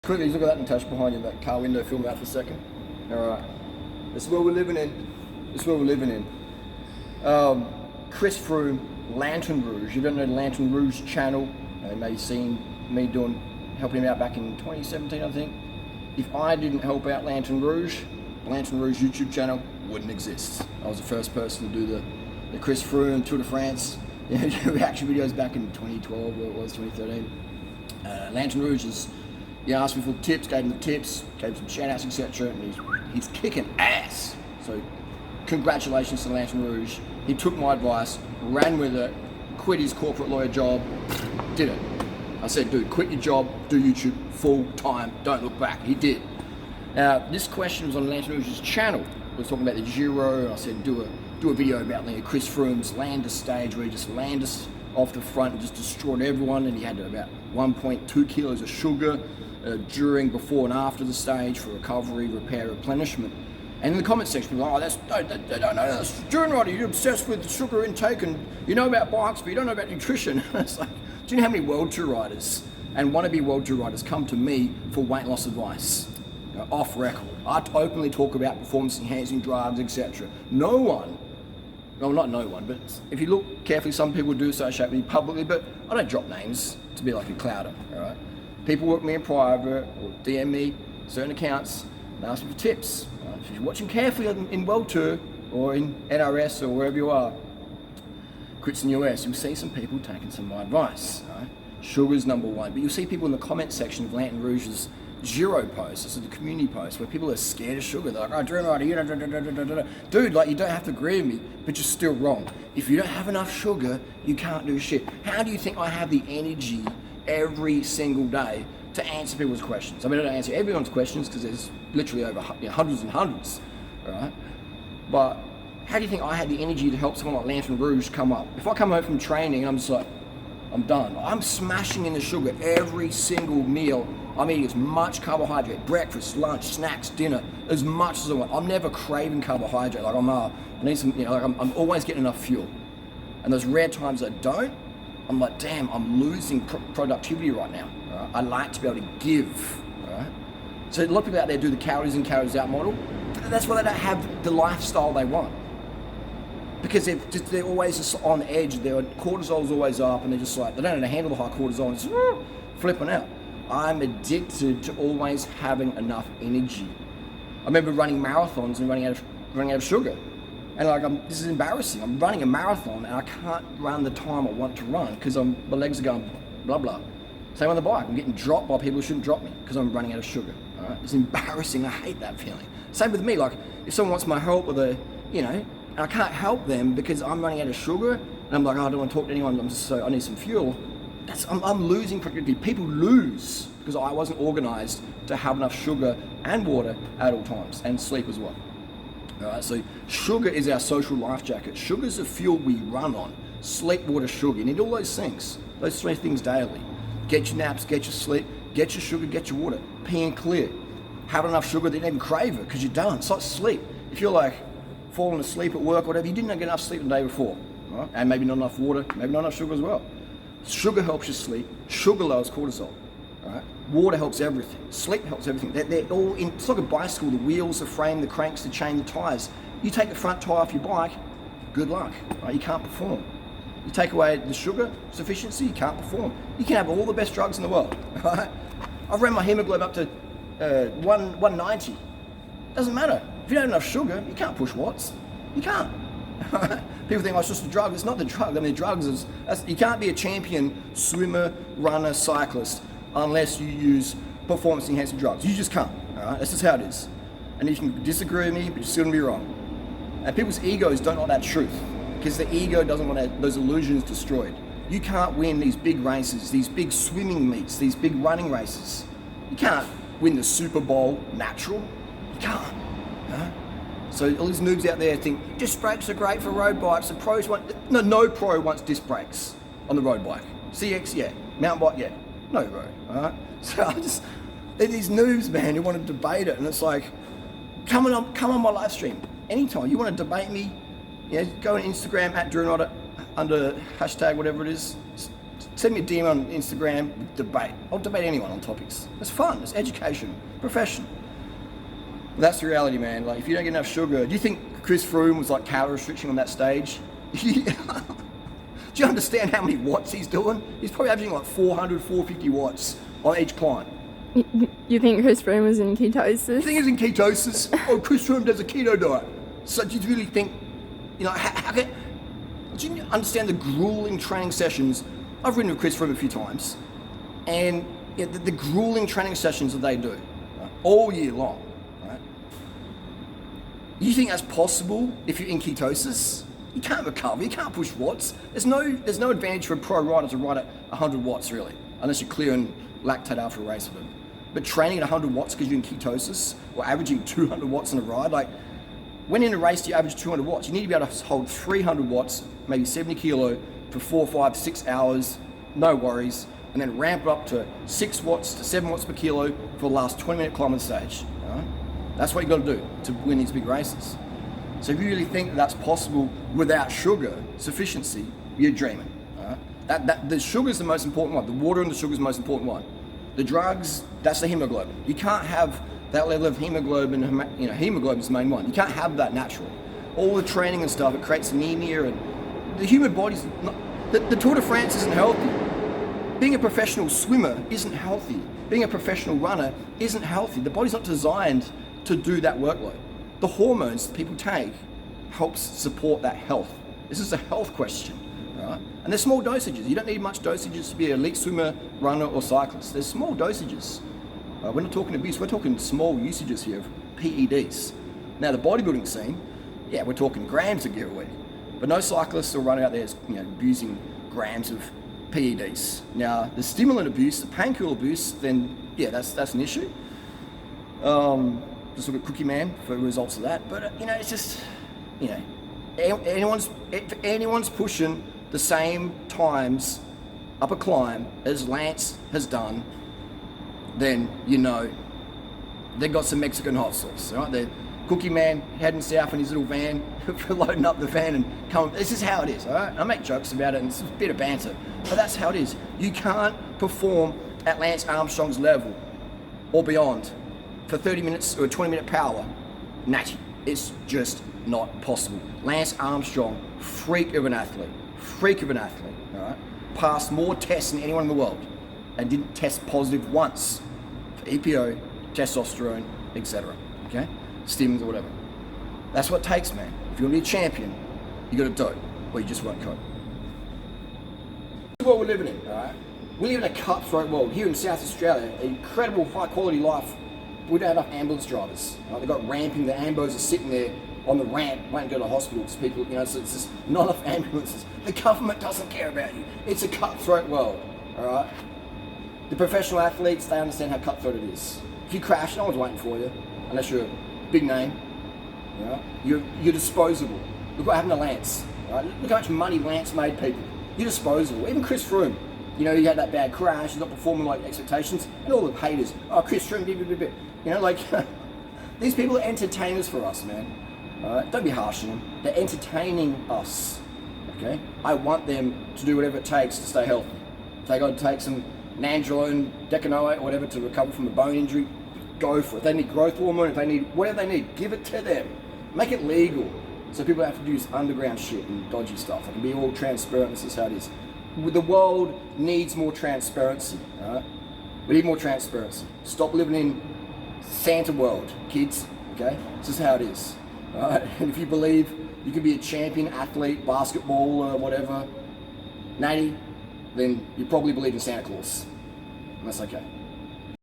Quickly, look at that Natasha behind you, that car window, film that for a second. Alright. This is what we're living in. This is what we're living in. Chris Froome, Lantern Rouge. You don't know the Lantern Rouge channel. You may have seen me helping him out back in 2017, I think. If I didn't help out Lantern Rouge YouTube channel wouldn't exist. I was the first person to do the Chris Froome Tour de France reaction videos back in 2012, or it was 2013. Lantern Rouge is, asked me for tips, gave him the tips, gave him some shout outs, etc. And he's kicking ass. So congratulations to Lantern Rouge. He took my advice, ran with it, quit his corporate lawyer job, did it. I said, dude, quit your job, do YouTube full time, don't look back. He did. Now, this question was on Lantern Rouge's channel. I was talking about the Giro, and I said, do a video about Chris Froome's Landis stage, where he just Landis off the front and just destroyed everyone, and he had about 1.2 kilos of sugar during, before and after the stage for recovery, repair, replenishment. And in the comment section, people are like, they don't know, that's Drew Rider, you're obsessed with sugar intake and you know about bikes, but you don't know about nutrition. It's like, do you know how many World Tour riders and wannabe World Tour riders come to me for weight loss advice? Off record. I openly talk about performance enhancing drugs, etc. No one, well, not no one, but if you look carefully, some people do associate with me publicly, but I don't drop names to be like a clouder, all right? People work me in private or DM me, certain accounts, and ask me for tips. Right? If you're watching carefully in World Tour or in NRS or wherever you are, Crits in US, you'll see some people taking some of my advice. Right? Sugar's number one, but you'll see people in the comment section of Lantern Rouge's Giro posts, this is the community post, where people are scared of sugar. They're like, oh, Drew Rider, you know, dude, like, you don't have to agree with me, but you're still wrong. If you don't have enough sugar, you can't do shit. How do you think I have the energy every single day to answer people's questions? I mean, I don't answer everyone's questions because there's literally over hundreds and hundreds, right? But how do you think I had the energy to help someone like Lantern Rouge come up? If I come home from training and I'm just like, I'm done. I'm smashing in the sugar every single meal. I'm eating as much carbohydrate, breakfast, lunch, snacks, dinner, as much as I want. I'm never craving carbohydrate. Like I need some, I'm always getting enough fuel. And those rare times I don't, I'm like, damn, I'm losing productivity right now. Right? I like to be able to give. Right? So a lot of people out there do the calories in, calories out model. That's why they don't have the lifestyle they want. Because they're always just on edge. Their cortisol's always up, and they're just like, they don't know how to handle the high cortisol, and it's flipping out. I'm addicted to always having enough energy. I remember running marathons and running out of sugar. And this is embarrassing. I'm running a marathon and I can't run the time I want to run because my legs are going blah blah. Same on the bike. I'm getting dropped by people who shouldn't drop me because I'm running out of sugar. All right? It's embarrassing. I hate that feeling. Same with me. Like if someone wants my help with and I can't help them because I'm running out of sugar, and I'm like, oh, I don't want to talk to anyone. I need some fuel. I'm losing productivity. People lose because I wasn't organized to have enough sugar and water at all times, and sleep as well. All right, so sugar is our social life jacket. Sugar is the fuel we run on. Sleep, water, sugar. You need all those things, those three things daily. Get your naps, get your sleep, get your sugar, get your water. Pee and clear. Have enough sugar that you don't even crave it because you're done. It's like sleep. If you're like falling asleep at work or whatever, you didn't get enough sleep the day before, right? And maybe not enough water, maybe not enough sugar as well. Sugar helps you sleep. Sugar lowers cortisol. Right? Water helps everything. Sleep helps everything. They're all in. It's like a bicycle. The wheels, the frame, the cranks, the chain, the tires. You take the front tire off your bike, good luck. Right? You can't perform. You take away the sugar sufficiency, you can't perform. You can have all the best drugs in the world. Right? I've ran my hemoglobin up to 190. Doesn't matter. If you don't have enough sugar, you can't push watts. You can't. People think, oh, it's just a drug. It's not the drug. I mean, drugs you can't be a champion swimmer, runner, cyclist unless you use performance enhancing drugs. You just can't. All right? That's just how it is. And you can disagree with me, but you're still gonna be wrong. And people's egos don't want that truth because the ego doesn't want those illusions destroyed. You can't win these big races, these big swimming meets, these big running races. You can't win the Super Bowl natural. You can't. Huh? So all these noobs out there think disc brakes are great for road bikes. The pros want no pro wants disc brakes on the road bike. CX, yeah. Mountain bike, yeah. No road. All right. So they're these noobs, man, who want to debate it, and it's like, come on my live stream anytime. You want to debate me? Go on Instagram @DrewRider under hashtag whatever it is. Send me a DM on Instagram, debate. I'll debate anyone on topics. It's fun, it's education, profession. That's the reality, man. Like, if you don't get enough sugar, do you think Chris Froome was like calorie restriction on that stage? Do you understand how many watts he's doing? He's probably averaging like 400, 450 watts on each climb. You think Chris Froome was in ketosis? You think he's in ketosis? Oh, Chris Froome does a keto diet. So do you really think, do you understand the grueling training sessions? I've ridden with Chris Froome a few times, and the grueling training sessions that they do, right, all year long, right? You think that's possible if you're in ketosis? You can't recover, you can't push watts. There's no advantage for a pro rider to ride at 100 watts really, unless you're clearing lactate after a race with them. But training at 100 watts because you're in ketosis, or averaging 200 watts in a ride, like when in a race you average 200 watts, you need to be able to hold 300 watts, maybe 70 kilo for 4, 5, 6 hours, no worries, and then ramp it up to 6 watts to 7 watts per kilo for the last 20-minute climb on stage. Right? That's what you got to do to win these big races. So if you really think that's possible without sugar sufficiency, you're dreaming. Right? The sugar is the most important one. The water and the sugar is the most important one. The drugs, that's the hemoglobin. You can't have that level of hemoglobin. Hemoglobin is the main one. You can't have that naturally. All the training and stuff, it creates anemia, and the human body's not. The Tour de France isn't healthy. Being a professional swimmer isn't healthy. Being a professional runner isn't healthy. The body's not designed to do that workload. The hormones that people take helps support that health. This is a health question, right? And there's small dosages. You don't need much dosages to be an elite swimmer, runner, or cyclist. There's small dosages. We're not talking abuse, we're talking small usages here of PEDs. Now the bodybuilding scene, yeah, we're talking grams a gear a week. But no cyclists or runner out there is abusing grams of PEDs. Now the stimulant abuse, the painkiller abuse, then yeah, that's an issue. Just look at Cookie Man for results of that. But it's just, if anyone's pushing the same times up a climb as Lance has done, then they've got some Mexican hot sauce, right? The Cookie Man heading south in his little van, loading up the van and coming. This is how it is, all right? I make jokes about it and it's a bit of banter, but that's how it is. You can't perform at Lance Armstrong's level or beyond for 30 minutes or a 20-minute power. Natty, it's just not possible. Lance Armstrong, freak of an athlete, all right? Passed more tests than anyone in the world and didn't test positive once for EPO, testosterone, etc. Okay? Stims or whatever. That's what it takes, man. If you want to be a champion, you got to do it, or you just won't cope. This is what we're living in, all right? We live in a cutthroat world. Here in South Australia, an incredible high-quality life. We don't have enough ambulance drivers. Right? They've got ramping. The ambos are sitting there on the ramp waiting to go to hospitals. People, so it's just not enough ambulances. The government doesn't care about you. It's a cutthroat world, all right? The professional athletes, they understand how cutthroat it is. If you crash, no one's waiting for you, unless you're a big name. You're disposable. Look what happened to Lance. Right? Look how much money Lance made people. You're disposable. Even Chris Froome. He had that bad crash, he's not performing like expectations, and all the haters. Oh, Chris Froome, these people are entertainers for us, man. Don't be harsh on them. They're entertaining us. Okay? I want them to do whatever it takes to stay healthy. If they got to take some nandrolone, decanoate, or whatever to recover from a bone injury, go for it. If they need growth hormone, if they need whatever they need, give it to them. Make it legal so people don't have to use underground shit and dodgy stuff. They can be all transparent. This is how it is. The world needs more transparency. Right? We need more transparency. Stop living in Santa world, kids. Okay? This is how it is. Right? And if you believe you could be a champion athlete, basketball or whatever, natty, then you probably believe in Santa Claus. And that's okay.